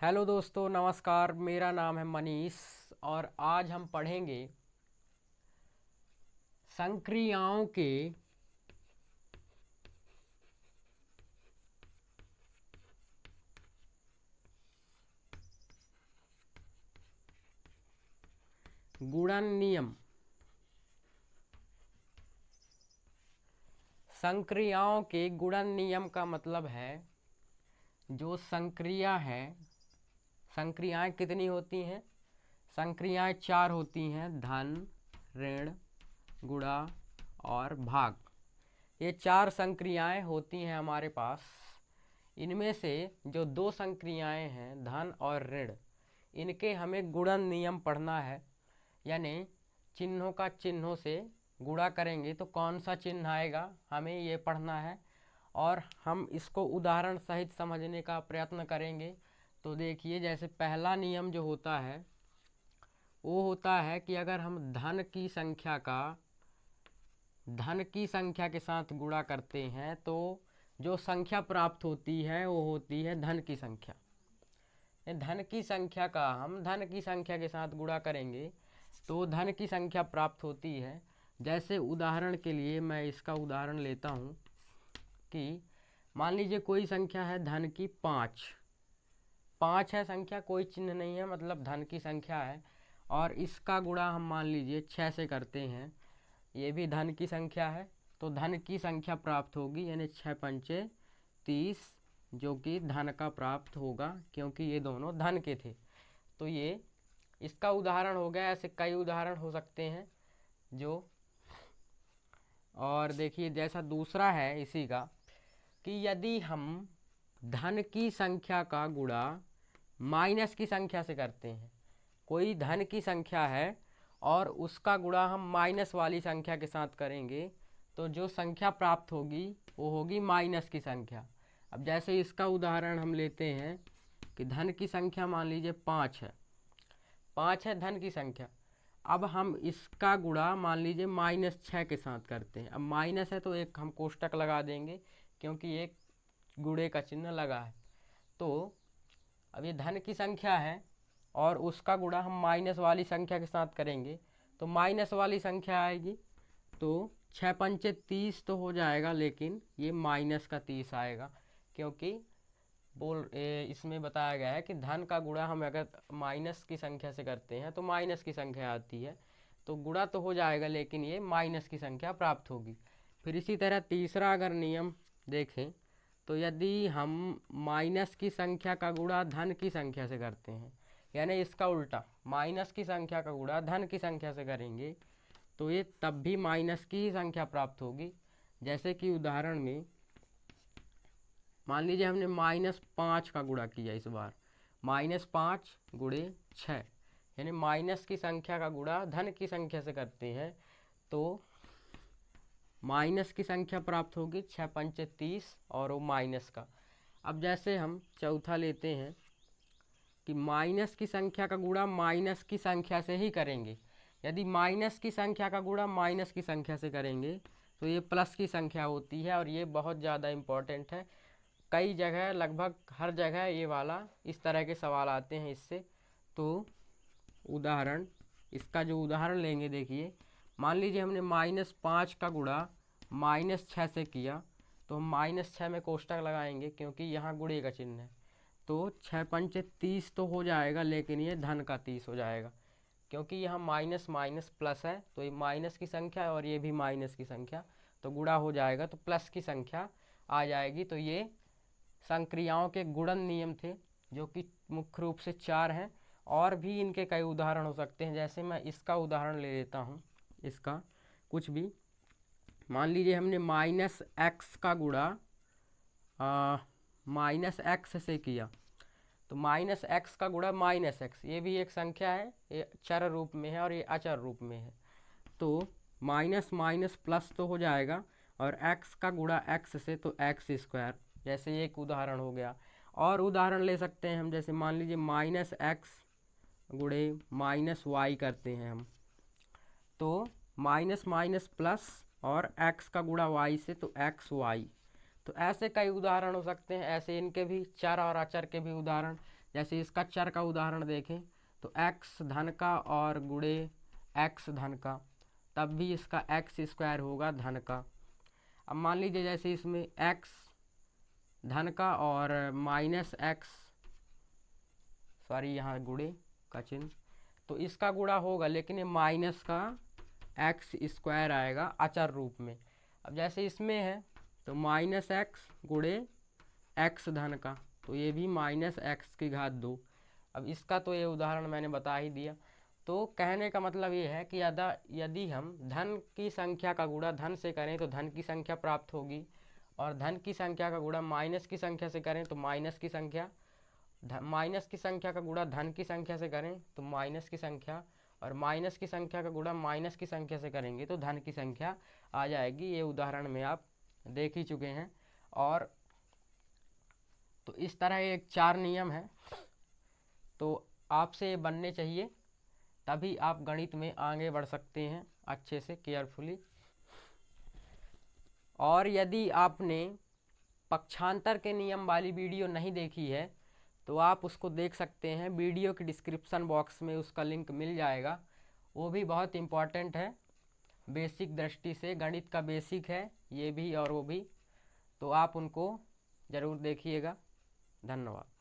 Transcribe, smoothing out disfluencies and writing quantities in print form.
Hello दोस्तों, नमस्कार। मेरा नाम है मनीष और आज हम पढ़ेंगे संक्रियाओं के गुणन नियम। संक्रियाओं के गुणन नियम का मतलब है जो संक्रिया है, संक्रियाएं कितनी होती हैं? संक्रियाएं 4 होती हैं: धन, ऋण, गुणा और भाग। ये 4 संक्रियाएं होती हैं हमारे पास। इनमें से जो 2 संक्रियाएं हैं धन और ऋण, इनके हमें गुणन नियम पढ़ना है। यानी चिन्हों का चिन्हों से गुणा करेंगे तो कौन सा चिन्ह आएगा, हमें ये पढ़ना है और हम इसको उदाहरण सहित समझने का प्रयत्न करेंगे। तो देखिए, जैसे पहला नियम जो होता है वो होता है कि अगर हम धन की संख्या के साथ गुणा करते हैं तो जो संख्या प्राप्त होती है वो होती है धन की संख्या। धन की संख्या का हम धन की संख्या के साथ गुणा करेंगे तो धन की संख्या प्राप्त होती है। जैसे उदाहरण के लिए मैं इसका उदाहरण लेता हूँ कि मान लीजिए कोई संख्या है धन की 5 है संख्या, कोई चिन्ह नहीं है, मतलब धन की संख्या है और इसका गुणा हम मान लीजिए 6 से करते हैं। ये भी धन की संख्या है तो धन की संख्या प्राप्त होगी, यानी 6 पंचे 30, जो कि धन का प्राप्त होगा क्योंकि ये दोनों धन के थे। तो ये इसका उदाहरण हो गया। ऐसे कई उदाहरण हो सकते हैं जो, और देखिए जैसा दूसरा है इसी का कि यदि हम धन की संख्या का गुणा माइनस की संख्या से करते हैं, कोई धन की संख्या है और उसका गुणा हम माइनस वाली संख्या के साथ करेंगे तो जो संख्या प्राप्त होगी वो होगी माइनस की संख्या। अब जैसे इसका उदाहरण हम लेते हैं कि धन की संख्या मान लीजिए 5 है धन की संख्या। अब हम इसका गुणा मान लीजिए -6 के साथ करते हैं। अब माइनस है तो एक हम कोष्टक लगा देंगे क्योंकि एक गुणे का चिन्ह लगा है। तो अब ये धन की संख्या है और उसका गुणा हम माइनस वाली संख्या के साथ करेंगे तो माइनस वाली संख्या आएगी। तो 6 पंचे 30 तो हो जाएगा, लेकिन ये माइनस का 30 आएगा क्योंकि इसमें बताया गया है कि धन का गुणा हम अगर माइनस की संख्या से करते हैं तो माइनस की संख्या आती है। तो गुणा तो हो जाएगा लेकिन ये माइनस की संख्या प्राप्त होगी। फिर इसी तरह तीसरा अगर नियम देखें तो यदि हम माइनस की संख्या का गुणा धन की संख्या से करते हैं, यानी इसका उल्टा माइनस की संख्या का गुणा धन की संख्या से करेंगे तो ये तब भी माइनस की ही संख्या प्राप्त होगी। जैसे कि उदाहरण में मान लीजिए हमने -5 का गुणा किया इस बार, -5 गुणे 6, यानी माइनस की संख्या का गुणा धन की संख्या से करते हैं तो माइनस की संख्या प्राप्त होगी, 6 पंचे 30 और वो माइनस का। अब जैसे हम चौथा लेते हैं कि माइनस की संख्या का गुणा माइनस की संख्या से ही करेंगे। यदि माइनस की संख्या का गुणा माइनस की संख्या से करेंगे तो ये प्लस की संख्या होती है और ये बहुत ज़्यादा इम्पॉर्टेंट है। कई जगह, लगभग हर जगह ये वाला इस तरह के सवाल आते हैं इससे। तो उदाहरण, इसका जो उदाहरण लेंगे देखिए, मान लीजिए हमने -5 का गुणा -6 से किया तो हम -6 में कोष्टक लगाएंगे क्योंकि यहाँ गुणे का चिन्ह है। तो 6 पंचे 30 तो हो जाएगा लेकिन ये धन का 30 हो जाएगा क्योंकि यहाँ माइनस माइनस प्लस है तो ये माइनस की संख्या है और ये भी माइनस की संख्या, तो गुणा हो जाएगा तो प्लस की संख्या आ जाएगी। तो ये संक्रियाओं के गुणन नियम थे जो कि मुख्य रूप से 4 हैं और भी इनके कई उदाहरण हो सकते हैं। जैसे मैं इसका उदाहरण ले लेता हूँ, इसका कुछ भी मान लीजिए हमने -x का गुणा -x से किया तो -x का गुणा -x, ये भी एक संख्या है, ये चर रूप में है और ये अचर रूप में है। तो माइनस माइनस प्लस तो हो जाएगा और x का गुणा x से तो x², जैसे एक उदाहरण हो गया। और उदाहरण ले सकते हैं हम, जैसे मान लीजिए -x गुणे -y करते हैं हम तो माइनस माइनस प्लस और x का गुणा y से तो xy। तो ऐसे कई उदाहरण हो सकते हैं। ऐसे इनके भी चर और अचर के भी उदाहरण, जैसे इसका चर का उदाहरण देखें तो x धन का और गुणे x धन का, तब भी इसका x स्क्वायर होगा धन का। अब मान लीजिए जैसे इसमें x धन का और माइनस x, सॉरी यहाँ गुणे का चिन्ह, तो इसका गुणा होगा लेकिन ये माइनस का x स्क्वायर आएगा अचर रूप में। अब जैसे इसमें है तो माइनस x गुणे x धन का, तो ये भी माइनस x की घात 2। अब इसका तो ये उदाहरण मैंने बता ही दिया। तो कहने का मतलब ये है कि यदि हम धन की संख्या का गुणा धन से करें तो धन की संख्या प्राप्त होगी, और धन की संख्या का गुणा माइनस की संख्या से करें तो माइनस की संख्या, माइनस की संख्या का गुणा धन की संख्या से करें तो माइनस की संख्या, और माइनस की संख्या का गुणा माइनस की संख्या से करेंगे तो धन की संख्या आ जाएगी। ये उदाहरण में आप देख ही चुके हैं। और तो इस तरह एक 4 नियम है, तो आपसे ये बनने चाहिए, तभी आप गणित में आगे बढ़ सकते हैं अच्छे से, केयरफुली। और यदि आपने पक्षांतर के नियम वाली वीडियो नहीं देखी है तो आप उसको देख सकते हैं, वीडियो के डिस्क्रिप्शन बॉक्स में उसका लिंक मिल जाएगा। वो भी बहुत इम्पॉर्टेंट है बेसिक दृष्टि से, गणित का बेसिक है ये भी और वो भी, तो आप उनको ज़रूर देखिएगा। धन्यवाद।